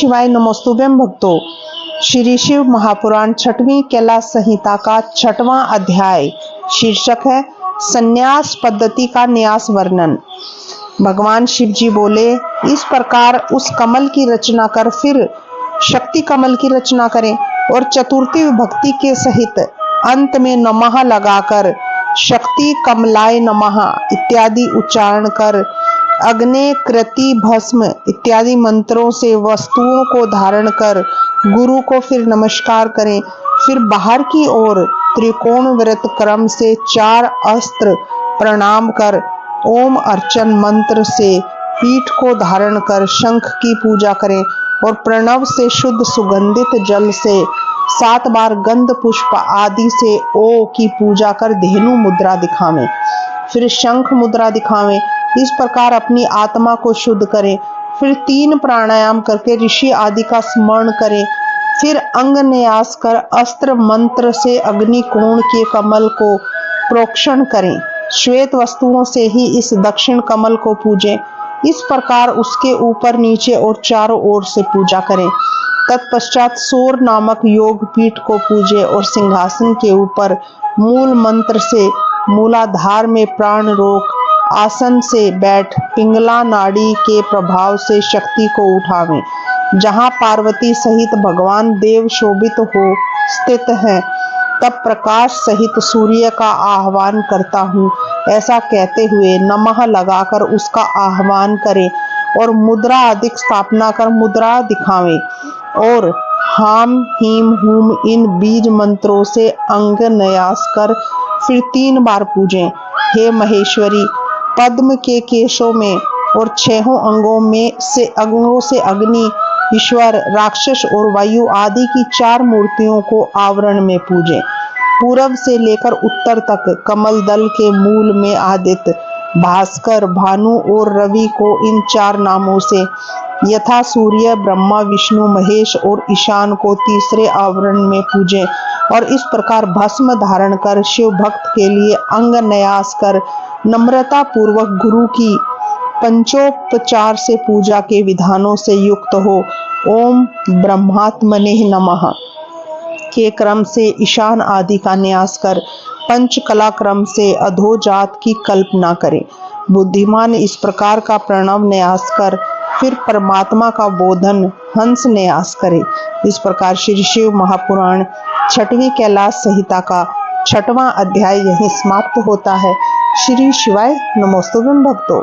शिवाय नमोस्तुभ्यं भक्तों। श्री शिव महापुराण छठवीं कैलाश संहिता का छठवां अध्याय शीर्षक है संन्यास पद्धति का न्यास वर्णन। भगवान शिव जी बोले, इस प्रकार उस कमल की रचना कर फिर शक्ति कमल की रचना करें और चतुर्थी विभक्ति के सहित अंत में नमः लगाकर शक्ति कमलाय नमः इत्यादि उच्चारण कर अग्ने कृति भस्म इत्यादि मंत्रों से वस्तुओं को धारण कर गुरु को फिर नमस्कार करें। फिर बाहर की ओर त्रिकोण व्रत क्रम से 4 अस्त्र प्रणाम कर ओम अर्चन मंत्र से पीठ को धारण कर शंख की पूजा करें और प्रणव से शुद्ध सुगंधित जल से 7 बार गंध पुष्प आदि से ओ की पूजा कर धेनु मुद्रा दिखावें, फिर शंख मुद्रा दिखावें। इस प्रकार अपनी आत्मा को शुद्ध करें। फिर 3 प्राणायाम करके ऋषि आदि का स्मरण करें। फिर अंग न्यास कर अस्त्र मंत्र से अग्नि कोण के कमल को प्रोक्षण करें। श्वेत वस्तुओं से ही इस दक्षिण कमल को पूजें। इस प्रकार उसके ऊपर नीचे और चारों ओर से पूजा करें। तत्पश्चात सोर नामक योग पीठ को पूजे और सिंहासन के ऊपर मूल मंत्र से मूलाधार में प्राण रोक आसन से बैठ पिंगला नाड़ी के प्रभाव से शक्ति को उठावें। जहाँ पार्वती सहित भगवान देव शोभित हो स्थित हैं, तब प्रकाश सहित सूर्य का आह्वान करता हूँ, ऐसा कहते हुए नमः लगाकर उसका आह्वान करें और मुद्रा अधिक स्थापना कर मुद्रा दिखावें और हाम हीम हूम इन बीज मंत्रों से अंग न्यास कर फिर 3 बार पूजें। हे महेश्वरी, पद्म के केशों में और 6 अंगों से अग्नि, ईश्वर, राक्षस और वायु आदि की 4 मूर्तियों को आवरण में पूजें। पूरब से लेकर उत्तर तक कमल दल के मूल में आदित्य, भास्कर, भानु और रवि को इन 4 नामों से यथा सूर्य, ब्रह्मा, विष्णु, महेश और ईशान को तीसरे आवरण में पूजें और इस प्रकार भस्म धारण कर शिव भक्त के लिए अंग न्यास कर नम्रता पूर्वक गुरु की पंचोपचार से पूजा के विधानों से युक्त हो ओम ब्रह्मात्मने नमः के क्रम से ईशान आदि का न्यास कर पंचकला क्रम से अधोजात की कल्पना करें। बुद्धिमान इस प्रकार का प्रणव न्यास कर फिर परमात्मा का बोधन हंस न्यास करे। इस प्रकार श्री शिव महापुराण छठवीं कैलाश संहिता का 6वां अध्याय यहीं समाप्त होता है। श्री शिवाय नमोस्तुभ्यं भक्तों।